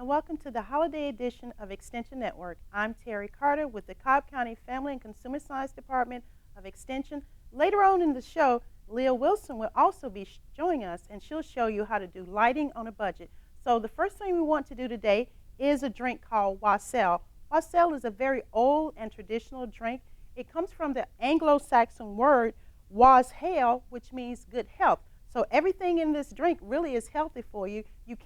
and welcome to the holiday edition of Extension Network. I'm Terry Carter with the Cobb County Family and Consumer Science Department of Extension. Later on in the show, Leah Wilson will also be joining us, and she'll show you how to do lighting on a budget. So the first thing we want to do today is a drink called Wassail. Wassail is a very old and traditional drink. It comes from the Anglo-Saxon word washail, which means good health. So everything in this drink really is healthy for you. You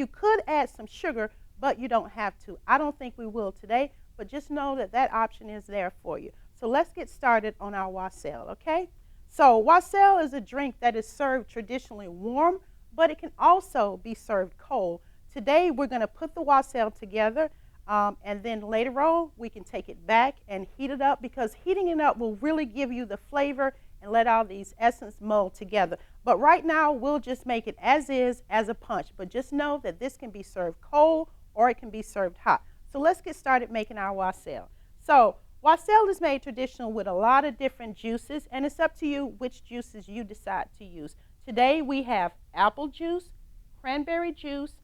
could add some sugar, but you don't have to. I don't think we will today, but just know that that option is there for you. So let's get started on our wassail, okay? So wassail is a drink that is served traditionally warm, but it can also be served cold. Today we're going to put the wassail together, and then later on we can take it back and heat it up, because heating it up will really give you the flavor and let all these essence mold together. But right now, we'll just make it as is, as a punch. But just know that this can be served cold or it can be served hot. So let's get started making our wassail. So wassail is made traditional with a lot of different juices, and it's up to you which juices you decide to use. Today we have apple juice, cranberry juice,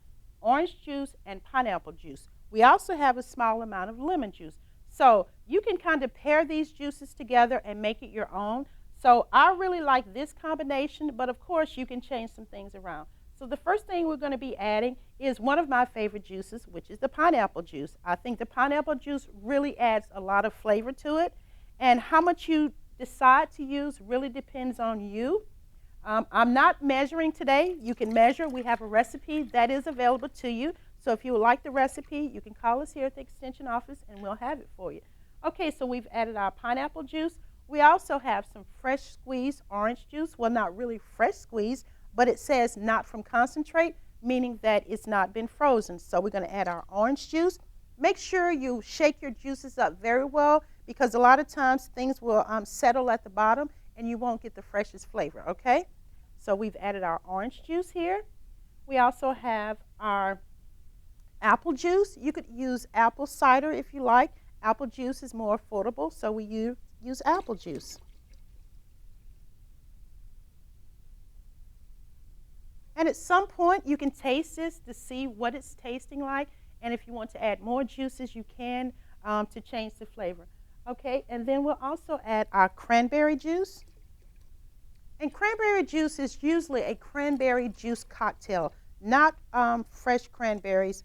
orange juice, and pineapple juice. We also have a small amount of lemon juice. So you can kind of pair these juices together and make it your own. So I really like this combination, but of course you can change some things around. So the first thing we're going to be adding is one of my favorite juices, which is the pineapple juice. I think the pineapple juice really adds a lot of flavor to it, and how much you decide to use really depends on you. I'm not measuring today. You can measure. We have a recipe that is available to you. So if you would like the recipe, you can call us here at the Extension office and we'll have it for you. Okay, so we've added our pineapple juice. We also have some fresh squeezed orange juice. Well, not really fresh squeezed, but it says not from concentrate, meaning that it's not been frozen. So we're going to add our orange juice. Make sure you shake your juices up very well, because a lot of times things will settle at the bottom and you won't get the freshest flavor, okay? So we've added our orange juice here. We also have our apple juice. You could use apple cider if you like. Apple juice is more affordable, so we use apple juice. And at some point you can taste this to see what it's tasting like, and if you want to add more juices you can to change the flavor. Okay, and then we'll also add our cranberry juice. And cranberry juice is usually a cranberry juice cocktail, not fresh cranberries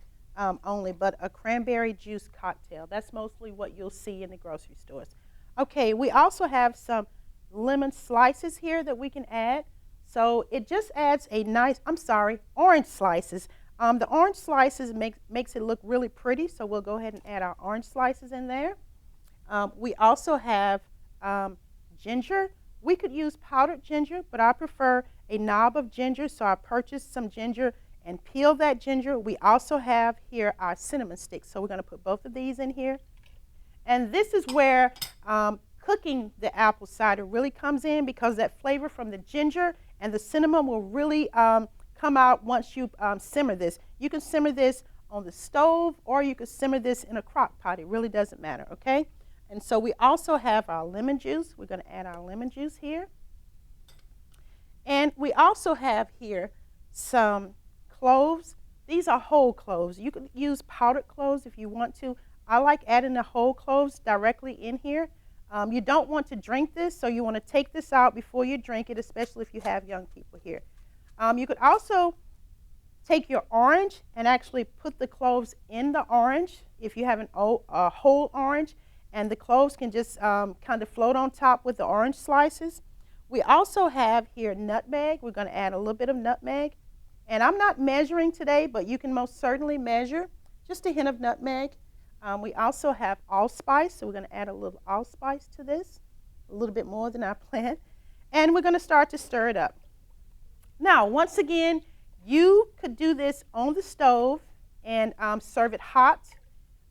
only, but a cranberry juice cocktail. That's mostly what you'll see in the grocery stores. Okay, we also have some lemon slices here that we can add. So it just adds a nice, orange slices. The orange slices makes it look really pretty, so we'll go ahead and add our orange slices in there. We also have ginger. We could use powdered ginger, but I prefer a knob of ginger, so I purchased some ginger and peel that ginger. We also have here our cinnamon sticks, so we're going to put both of these in here. And this is where cooking the apple cider really comes in, because that flavor from the ginger and the cinnamon will really come out once you simmer this. You can simmer this on the stove, or you can simmer this in a crock pot. It really doesn't matter, okay? And so we also have our lemon juice. We're going to add our lemon juice here. And we also have here some cloves. These are whole cloves. You could use powdered cloves if you want to. I like adding the whole cloves directly in here. You don't want to drink this, so you want to take this out before you drink it, especially if you have young people here. You could also take your orange and actually put the cloves in the orange if you have a whole orange, and the cloves can just kind of float on top with the orange slices. We also have here nutmeg. We're going to add a little bit of nutmeg. And I'm not measuring today, but you can most certainly measure. Just a hint of nutmeg. We also have allspice, so we're going to add a little allspice to this, a little bit more than I planned. And we're going to start to stir it up. Now, once again, you could do this on the stove and serve it hot,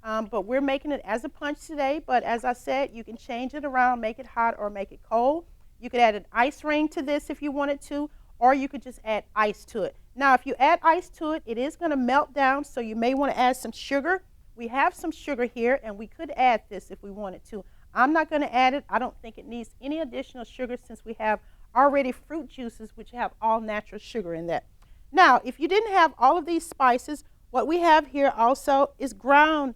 but we're making it as a punch today. But as I said, you can change it around, make it hot or make it cold. You could add an ice ring to this if you wanted to, or you could just add ice to it. Now, if you add ice to it, it is going to melt down, so you may want to add some sugar. We have some sugar here, and we could add this if we wanted to. I'm not going to add it. I don't think it needs any additional sugar, since we have already fruit juices which have all natural sugar in that. Now, if you didn't have all of these spices, What we have here also is ground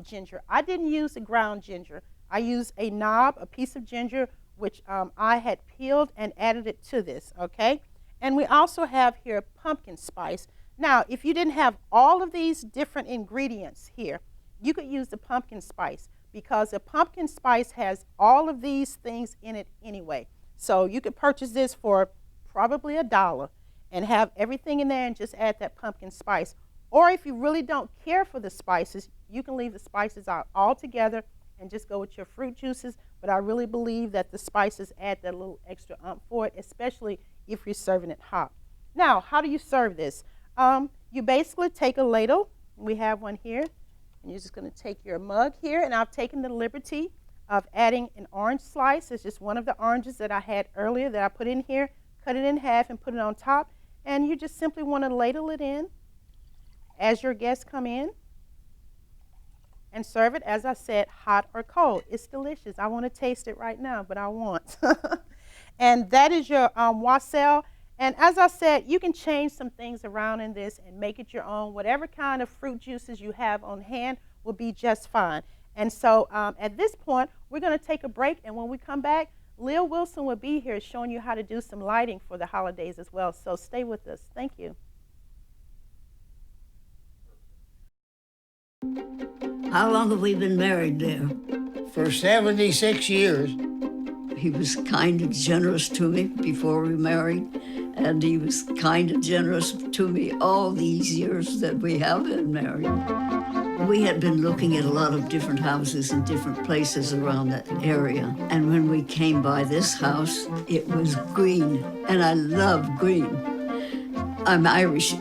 ginger. I didn't use the ground ginger. I used a knob, a piece of ginger, which I had peeled and added it to this, okay? And we also have here pumpkin spice. Now, if you didn't have all of these different ingredients here, you could use the pumpkin spice because the pumpkin spice has all of these things in it anyway. So you could purchase this for probably $1 and have everything in there and just add that pumpkin spice. Or if you really don't care for the spices, you can leave the spices out altogether and just go with your fruit juices. But I really believe that the spices add that little extra for it, especially if you're serving it hot. Now, how do you serve this? You basically take a ladle. We have one here. And you're just going to take your mug here. And I've taken the liberty of adding an orange slice. It's just one of the oranges that I had earlier that I put in here. Cut it in half and put it on top. And you just simply want to ladle it in as your guests come in and serve it, as I said, hot or cold. It's delicious. I want to taste it right now, but I won't. And that is your wassail. And as I said, you can change some things around in this and make it your own. Whatever kind of fruit juices you have on hand will be just fine. And so at this point, we're going to take a break. And when we come back, Leah Wilson will be here showing you how to do some lighting for the holidays as well. So stay with us. Thank you. How long have we been married there? For 76 years. He was kind and generous to me before we married, and he was kind and generous to me all these years that we have been married. We had been looking at a lot of different houses in different places around that area, and when we came by this house, it was green, and I love green. I'm Irish.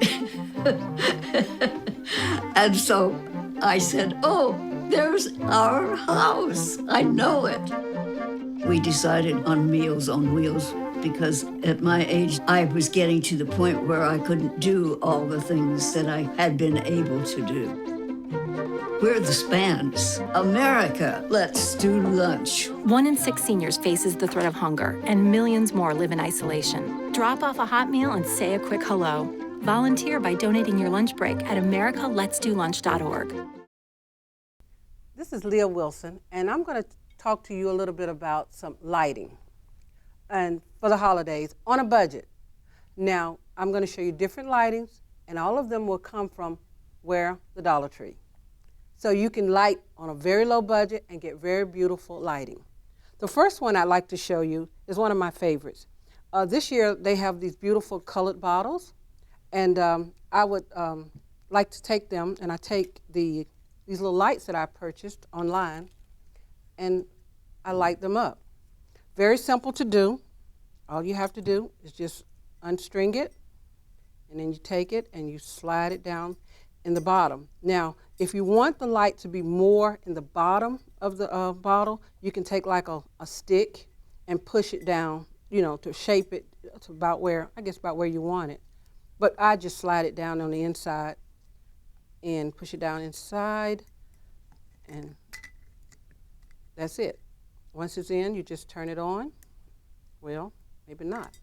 And so I said, oh, there's our house. I know it. We decided on Meals on Wheels because at my age, I was getting to the point where I couldn't do all the things that I had been able to do. We're the Spans. America, let's do lunch. 1 in 6 seniors faces the threat of hunger, and millions more live in isolation. Drop off a hot meal and say a quick hello. Volunteer by donating your lunch break at americaletsdolunch.org. This is Leah Wilson, and I'm going to talk to you a little bit about some lighting and for the holidays on a budget. Now, I'm going to show you different lightings, and all of them will come from the Dollar Tree. So you can light on a very low budget and get very beautiful lighting. The first one I'd like to show you is one of my favorites. This year they have these beautiful colored bottles, and I would like to take them, and I take these little lights that I purchased online, and I light them up. Very simple to do. All you have to do is just unstring it, and then you take it and you slide it down in the bottom. Now, if you want the light to be more in the bottom of the bottle, you can take like a stick and push it down, you know, to shape it to about where you want it. But I just slide it down on the inside and push it down inside, and that's it. Once it's in, you just turn it on. Well, maybe not.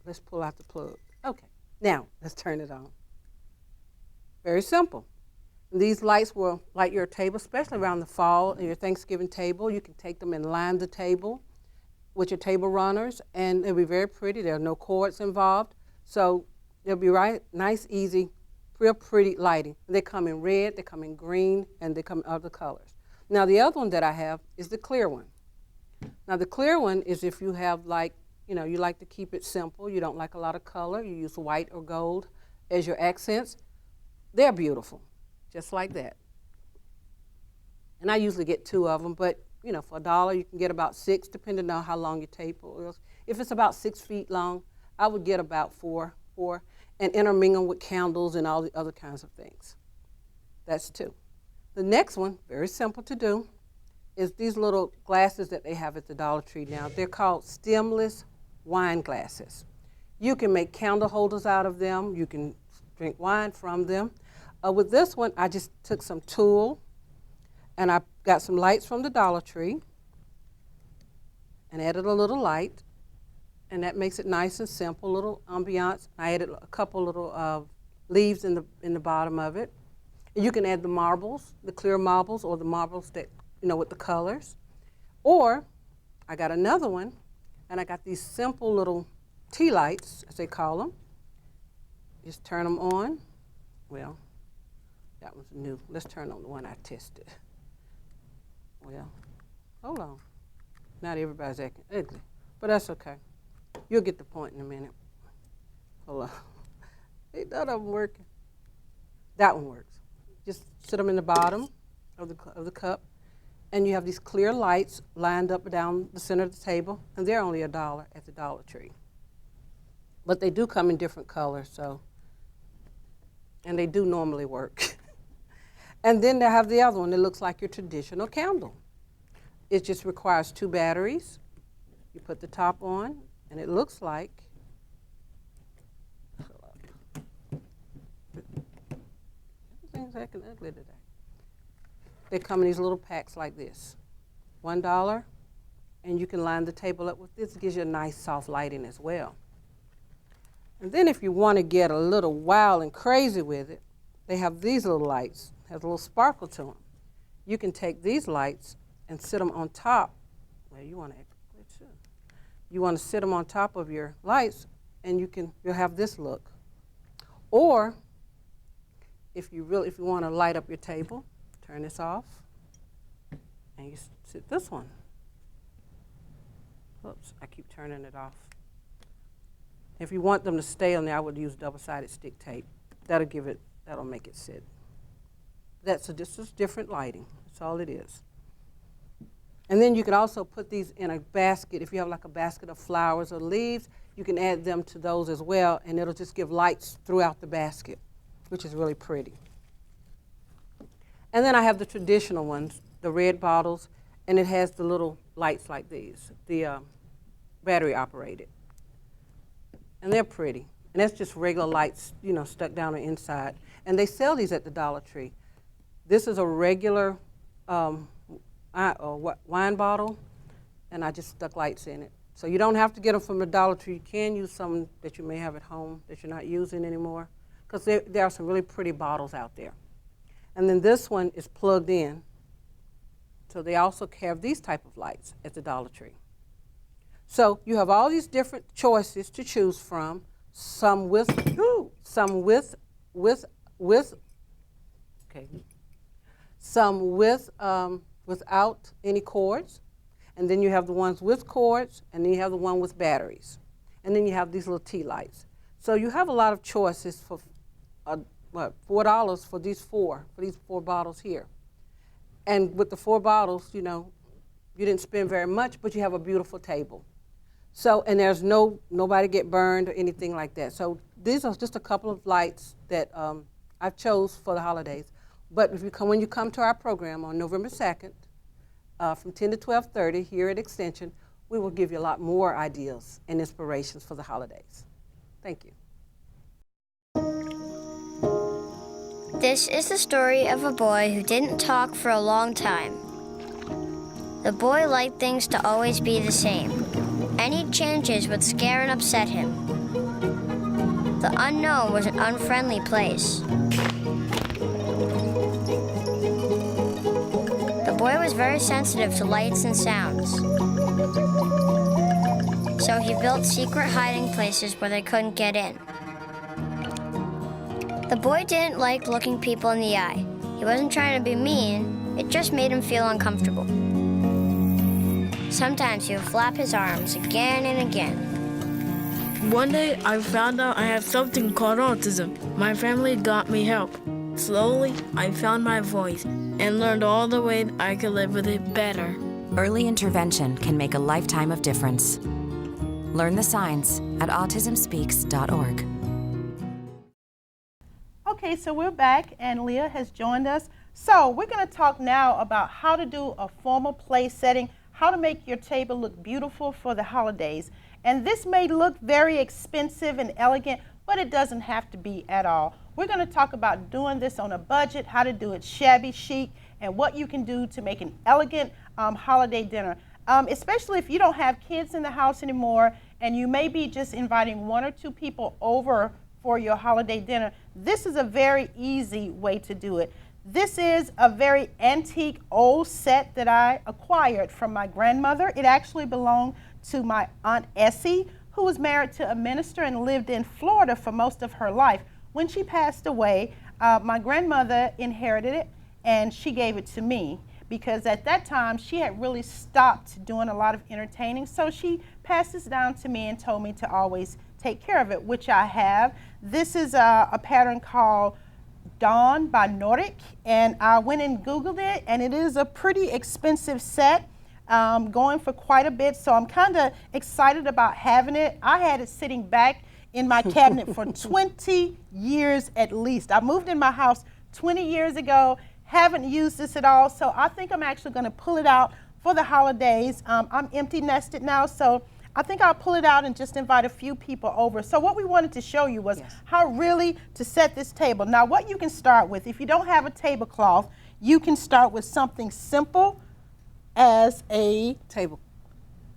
Let's pull out the plug. Okay, now let's turn it on. Very simple. These lights will light your table, especially around the fall and your Thanksgiving table. You can take them and line the table with your table runners, and they'll be very pretty. There are no cords involved, so they'll be nice, easy, real pretty lighting. They come in red, they come in green, and they come in other colors. Now, the other one that I have is the clear one. Now, the clear one is if you have you like to keep it simple, you don't like a lot of color, you use white or gold as your accents. They're beautiful, just like that. And I usually get 2 of them, but for $1, you can get about 6, depending on how long your table is. If it's about 6 feet long, I would get about 4, and intermingle with candles and all the other kinds of things. That's 2. The next one, very simple to do, is these little glasses that they have at the Dollar Tree now. They're called stemless wine glasses. You can make candle holders out of them. You can drink wine from them. With this one, I just took some tulle, and I got some lights from the Dollar Tree and added a little light, and that makes it nice and simple, little ambiance. I added a couple little leaves in the bottom of it. And you can add the marbles, the clear marbles, or the marbles that, you know, with the colors. Or I got another one, and I got these simple little tea lights, as they call them. Just turn them on. Well, that one's new. Let's turn on the one I tested. Well, hold on. Not everybody's acting ugly, but that's okay. You'll get the point in a minute. Hold on. Ain't none of them working. That one works. Just sit them in the bottom of the cup, and you have these clear lights lined up down the center of the table, and they're only $1 at the Dollar Tree. But they do come in different colors, so, and they do normally work. And then they have the other one that looks like your traditional candle. It just requires 2 batteries. You put the top on, and it looks like, everything's acting ugly today. They come in these little packs like this. $1, and you can line the table up with this. It gives you a nice soft lighting as well. And then if you want to get a little wild and crazy with it, they have these little lights. Has a little sparkle to them. You can take these lights and sit them on top. Well, you want to You want to sit them on top of your lights, and you'll have this look. Or if you want to light up your table, turn this off, and you sit this one. Oops, I keep turning it off. If you want them to stay on there, I would use double-sided stick tape. That'll make it sit. This is different lighting. That's all it is. And then you can also put these in a basket. If you have like a basket of flowers or leaves, you can add them to those as well, and it'll just give lights throughout the basket, which is really pretty. And then I have the traditional ones, the red bottles, and it has the little lights like these, the battery operated. And they're pretty. And that's just regular lights, you know, stuck down the inside. And they sell these at the Dollar Tree. This is a regular wine bottle, and I just stuck lights in it. So you don't have to get them from the Dollar Tree. You can use some that you may have at home that you're not using anymore, because there are some really pretty bottles out there. And then this one is plugged in. So they also have these type of lights at the Dollar Tree. So you have all these different choices to choose from, some without any cords, and then you have the ones with cords, and then you have the one with batteries, and then you have these little tea lights. So you have a lot of choices for $4 for these four bottles here. And with the 4 bottles, you know, you didn't spend very much, but you have a beautiful table. So, and there's nobody get burned or anything like that. So these are just a couple of lights that I've chose for the holidays. But when you come to our program on November 2nd, from 10 to 12:30 here at Extension, we will give you a lot more ideas and inspirations for the holidays. Thank you. This is the story of a boy who didn't talk for a long time. The boy liked things to always be the same. Any changes would scare and upset him. The unknown was an unfriendly place. The boy was very sensitive to lights and sounds. So he built secret hiding places where they couldn't get in. The boy didn't like looking people in the eye. He wasn't trying to be mean, it just made him feel uncomfortable. Sometimes he would flap his arms again and again. One day, I found out I have something called autism. My family got me help. Slowly, I found my voice and learned all the ways I could live with it better. Early intervention can make a lifetime of difference. Learn the signs at autismspeaks.org. Okay, so we're back, and Leah has joined us. So we're going to talk now about how to do a formal play setting, how to make your table look beautiful for the holidays. And this may look very expensive and elegant, but it doesn't have to be at all. We're going to talk about doing this on a budget, how to do it shabby chic, and what you can do to make an elegant holiday dinner. Especially if you don't have kids in the house anymore, and you may be just inviting 1 or 2 people over for your holiday dinner. this is a very easy way to do it. This is a very antique old set that I acquired from my grandmother. It actually belonged to my Aunt Essie, who was married to a minister and lived in Florida for most of her life. When she passed away, my grandmother inherited it and she gave it to me, because at that time she had really stopped doing a lot of entertaining. So she passed this down to me and told me to always take care of it, which I have. This is a pattern called Dawn by Nordic, and I went and Googled it, and it is a pretty expensive set, going for quite a bit. So I'm kind of excited about having it. I had it sitting back in my cabinet for 20 years at least. I moved in my house 20 years ago, haven't used this at all, so I think I'm actually going to pull it out for the holidays. I'm empty nested now, so I think I'll pull it out and just invite a few people over. So what we wanted to show you was how really to set this table. Now what you can start with, if you don't have a tablecloth, you can start with something simple as a Table.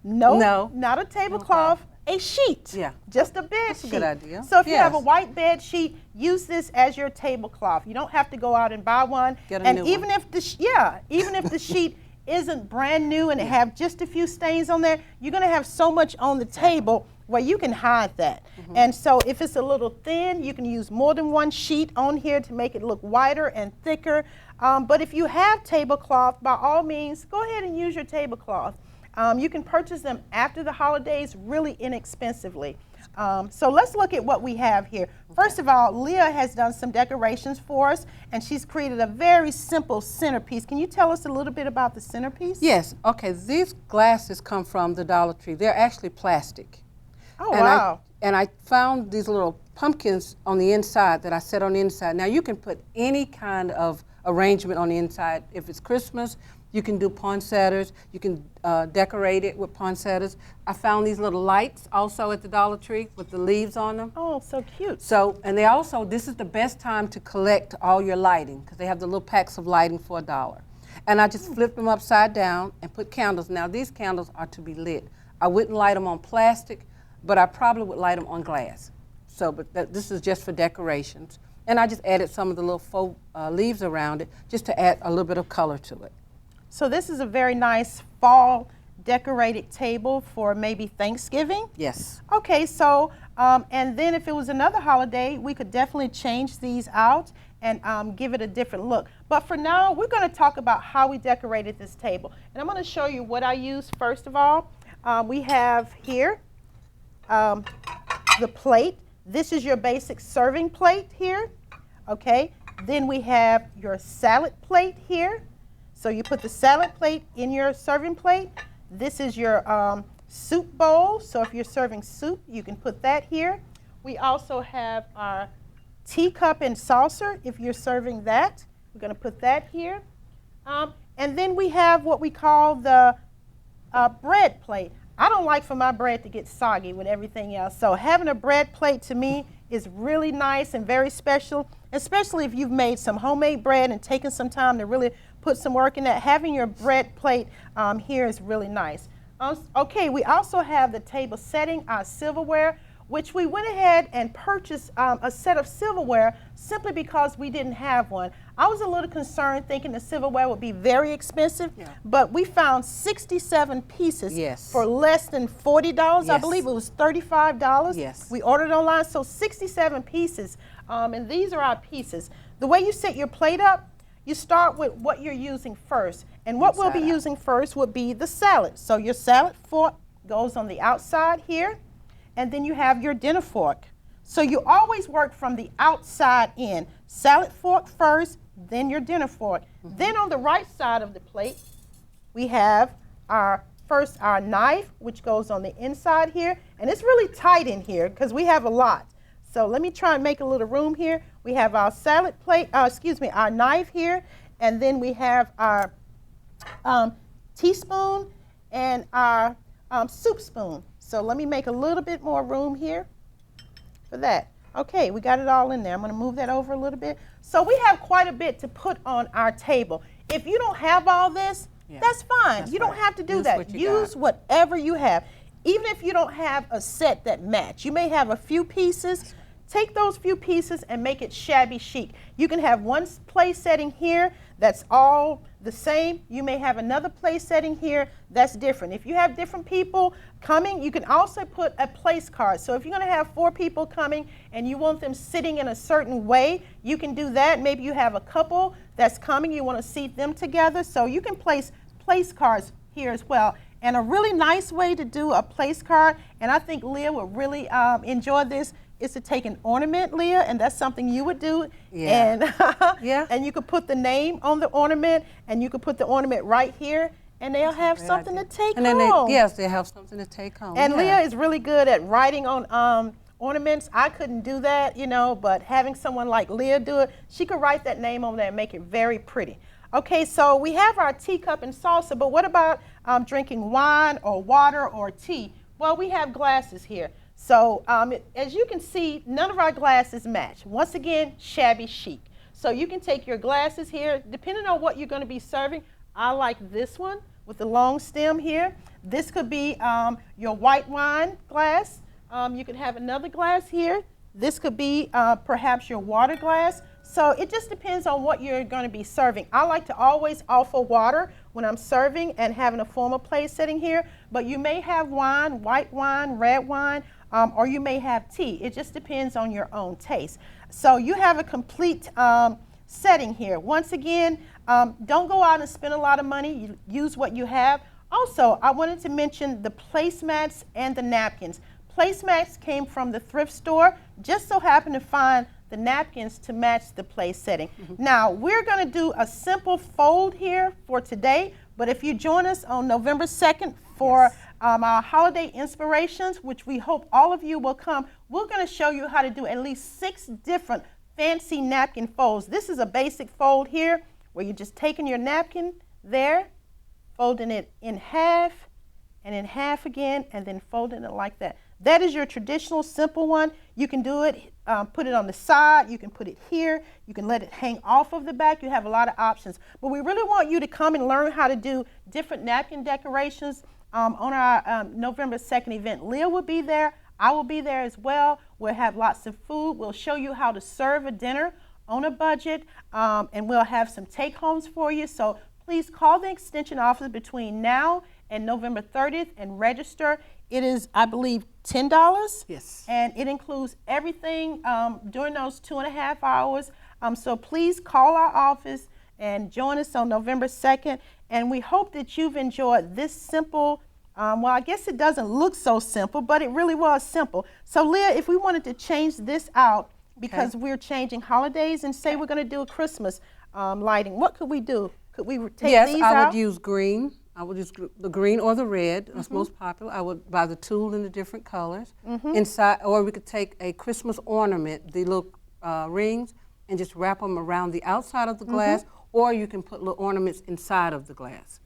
no, not a tablecloth, a sheet. Yeah. Just a bed That's a sheet. good idea. So if you have a Yes. white bed sheet, use this as your tablecloth. You don't have to go out and buy one. Get a and new even one. if the even if the sheet isn't brand new and it have just a few stains on there, you're going to have so much on the table where you can hide that. And so if it's a little thin, you can use more than one sheet on here to make it look wider and thicker. But if you have tablecloth, by all means, go ahead and use your tablecloth. You can purchase them after the holidays really inexpensively. So let's look at what we have here. First of all, Leah has done some decorations for us, and she's created a very simple centerpiece. Can you tell us a little bit about the centerpiece? Yes. Okay. These glasses come from the Dollar Tree. They're actually plastic. Oh, And wow. I found these little pumpkins on the inside that I set on the inside. Now you can put any kind of arrangement on the inside. If it's Christmas, you can do poinsettias. You can decorate it with poinsettias. I found these little lights also at the Dollar Tree with the leaves on them. Oh, so cute. So, and they also, this is the best time to collect all your lighting because they have the little packs of lighting for $1. And I just flipped them upside down and put candles. Now these candles are to be lit. I wouldn't light them on plastic, but I probably would light them on glass. So, but this is just for decorations. And I just added some of the little faux leaves around it just to add a little bit of color to it. So this is a very nice fall decorated table for maybe Thanksgiving. Yes. Okay, so, and then if it was another holiday, we could definitely change these out and give it a different look. But for now, we're going to talk about how we decorated this table. And I'm going to show you what I used first of all. We have here the plate. This is your basic serving plate here, okay? Then we have your salad plate here. So you put the salad plate in your serving plate. This is your soup bowl. So if you're serving soup, you can put that here. We also have our teacup and saucer. If you're serving that, we're going to put that here. And then we have what we call the bread plate. I don't like for my bread to get soggy with everything else. So having a bread plate to me is really nice and very special, especially if you've made some homemade bread and taken some time to really put some work in that. Having your bread plate here is really nice. Okay, we also have the table setting, our silverware, which we went ahead and purchased a set of silverware simply because we didn't have one. I was a little concerned thinking the silverware would be very expensive, but we found 67 pieces for less than $40. I believe it was $35. Yes. We ordered online, so 67 pieces, and these are our pieces. The way you set your plate up, you start with what you're using first, and what we'll be using first would be the salad. So your salad fork goes on the outside here, and then you have your dinner fork. So you always work from the outside in. Salad fork first, then your dinner fork. Then on the right side of the plate, we have our knife, which goes on the inside here. And it's really tight in here because we have a lot. So let me try and make a little room here. We have our salad plate, our knife here. And then we have our teaspoon and our soup spoon. So let me make a little bit more room here for that. Okay, we got it all in there. I'm going to move that over a little bit. So we have quite a bit to put on our table. If you don't have all this, that's fine. You don't have to do that. Use whatever you have. Even if you don't have a set that match. You may have a few pieces. take those few pieces and make it shabby chic. You can have one place setting here that's all the same. You may have another place setting here that's different. If you have different people coming, you can also put a place card. So if you're going to have 4 people coming and you want them sitting in a certain way, you can do that. Maybe you have a couple that's coming, you want to seat them together. So you can place cards here as well. And a really nice way to do a place card, and I think Leah would really enjoy this, is to take an ornament, Leah, and that's something you would do. Yeah. And, Yeah. and you could put the name on the ornament, and you could put the ornament right here, and they'll have something to take And then home. yes, they have something to take home. And yeah. Leah is really good at writing on ornaments. I couldn't do that, you know, but having someone like Leah do it, she could write that name on there and make it very pretty. Okay, so we have our teacup and salsa, but what about drinking wine or water or tea? Well, we have glasses here. So as you can see, none of our glasses match. Once again, shabby chic. So you can take your glasses here, depending on what you're going to be serving. I like this one with the long stem here. This could be your white wine glass. You could have another glass here. This could be perhaps your water glass. So it just depends on what you're going to be serving. I like to always offer water when I'm serving and having a formal place setting here, but you may have wine, white wine, red wine, or you may have tea. It just depends on your own taste. So you have a complete setting here. Once again, don't go out and spend a lot of money. You use what you have. Also, I wanted to mention the placemats and the napkins. Placemats came from the thrift store. Just so happened to find the napkins to match the place setting. Now, we're going to do a simple fold here for today, but if you join us on November 2nd for our holiday inspirations, which we hope all of you will come, we're going to show you how to do at least 6 different fancy napkin folds. This is a basic fold here where you're just taking your napkin there, folding it in half and in half again, and then folding it like that. That is your traditional simple one. You can do it, put it on the side, you can put it here, you can let it hang off of the back. You have a lot of options. But we really want you to come and learn how to do different napkin decorations on our November 2nd event. Leah will be there, I will be there as well. We'll have lots of food. We'll show you how to serve a dinner on a budget, and we'll have some take-homes for you. So please call the extension office between now and November 30th and register. It is, I believe, $10. Yes. And it includes everything during those 2.5 hours. So please call our office and join us on November 2nd. And we hope that you've enjoyed this simple, well, I guess it doesn't look so simple, but it really was simple. So Leah, if we wanted to change this out, because we're changing holidays, and say we're going to do a Christmas lighting, what could we do? Could we take these out? I would use green. I would use the green or the red. That's most popular. I would buy the tulle in the different colors. Inside, or we could take a Christmas ornament, the little rings, and just wrap them around the outside of the glass, or you can put little ornaments inside of the glass.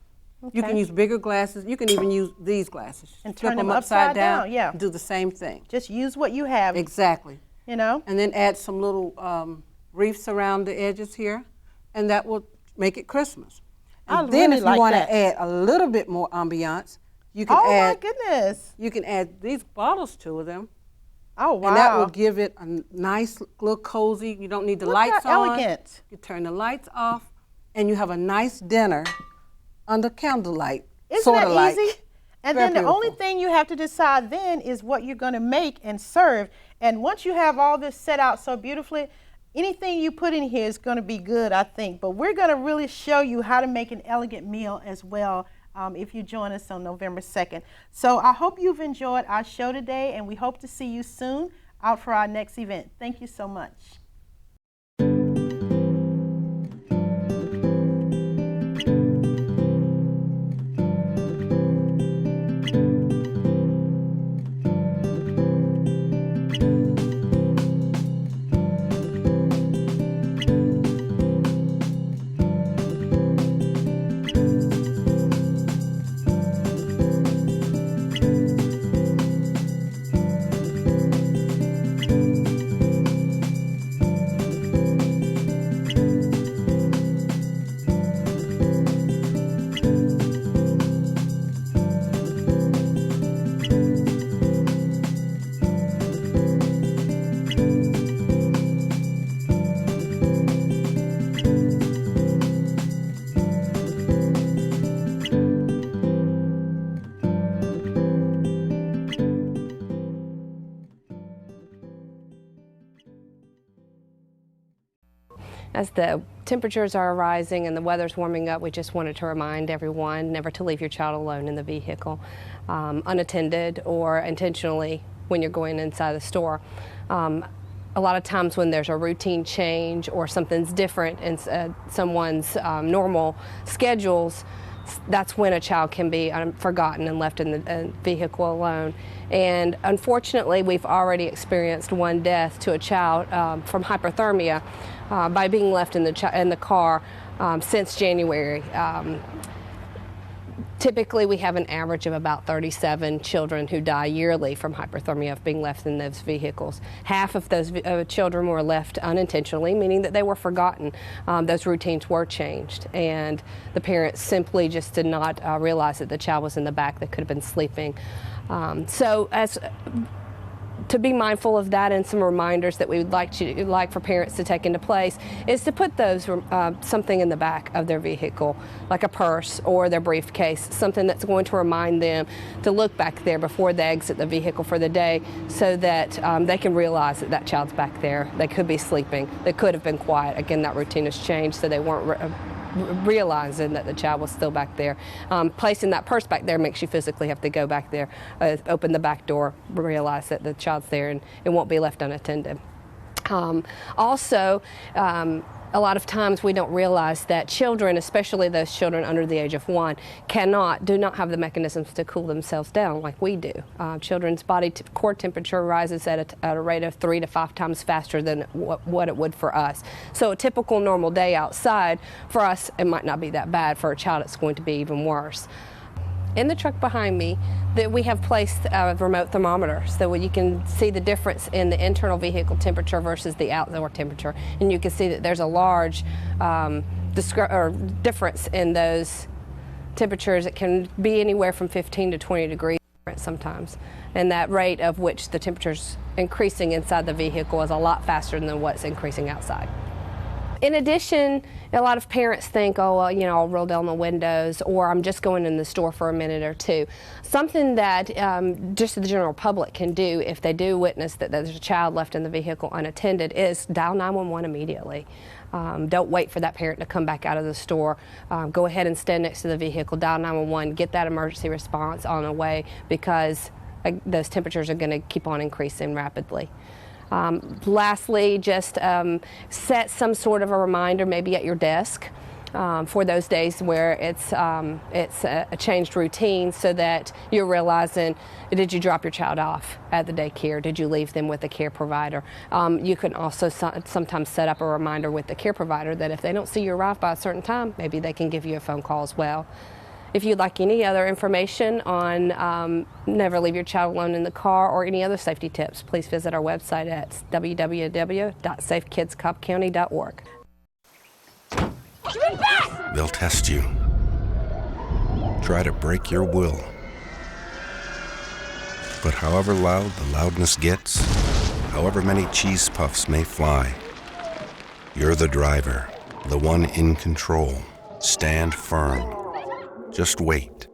You can use bigger glasses. You can even use these glasses. And flip turn them upside down, yeah. Do the same thing. Just use what you have. Exactly. You know? And then add some little wreaths around the edges here, and that will make it Christmas. And then really if you like want that. to add a little bit more ambiance, you can Oh add my goodness. you can add these bottles to them, Oh wow. and that will give it a nice little cozy. You don't need the Look lights how on. elegant. You turn the lights off, and you have a nice dinner under candlelight. Isn't sort that of like. easy? And Very then the only beautiful. thing you have to decide then is what you're going to make and serve. And once you have all this set out so beautifully, anything you put in here is going to be good, I think. But we're going to really show you how to make an elegant meal as well if you join us on November 2nd. So I hope you've enjoyed our show today, and we hope to see you soon out for our next event. Thank you so much. As the temperatures are rising and the weather's warming up, we just wanted to remind everyone never to leave your child alone in the vehicle, unattended or intentionally when you're going inside the store. A lot of times when there's a routine change or something's different in someone's normal schedules, that's when a child can be forgotten and left in the vehicle alone. And unfortunately, we've already experienced one death to a child from hypothermia by being left in the car since January. Typically, we have an average of about 37 children who die yearly from hypothermia of being left in those vehicles. Half of those children were left unintentionally, meaning that they were forgotten. Those routines were changed, and the parents simply just did not realize that the child was in the back that could have been sleeping. To be mindful of that, and some reminders that we would like for parents to take into place is to put those something in the back of their vehicle, like a purse or their briefcase, something that's going to remind them to look back there before they exit the vehicle for the day, so that they can realize that that child's back there. They could be sleeping. They could have been quiet. Again, that routine has changed, so they weren't realizing that the child was still back there. Placing that purse back there makes you physically have to go back there, open the back door, realize that the child's there, and it won't be left unattended. A lot of times we don't realize that children, especially those children under the age of 1, do not have the mechanisms to cool themselves down like we do. Children's body core temperature rises at a rate of 3 to 5 times faster than what it would for us. So a typical normal day outside, for us, it might not be that bad. For a child, it's going to be even worse. In the truck behind me, we have placed a remote thermometer so you can see the difference in the internal vehicle temperature versus the outdoor temperature. And you can see that there's a large difference in those temperatures. It can be anywhere from 15 to 20 degrees sometimes. And that rate of which the temperature's increasing inside the vehicle is a lot faster than what's increasing outside. In addition, a lot of parents think, oh, well, I'll roll down the windows, or I'm just going in the store for a minute or two. Something that just the general public can do if they do witness that there's a child left in the vehicle unattended is dial 911 immediately. Don't wait for that parent to come back out of the store. Go ahead and stand next to the vehicle, dial 911, get that emergency response on the way, because those temperatures are going to keep on increasing rapidly. Lastly, just set some sort of a reminder maybe at your desk for those days where it's a changed routine, so that you're realizing, did you drop your child off at the daycare? Did you leave them with a care provider? You can also sometimes set up a reminder with the care provider that if they don't see you arrive by a certain time, maybe they can give you a phone call as well. If you'd like any other information on never leave your child alone in the car or any other safety tips, please visit our website at www.safekidscobbcounty.org. They'll test you, try to break your will. But however loud the loudness gets, however many cheese puffs may fly, you're the driver, the one in control. Stand firm. Just wait.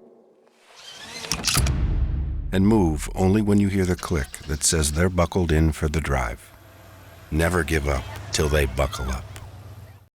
And move only when you hear the click that says they're buckled in for the drive. Never give up till they buckle up.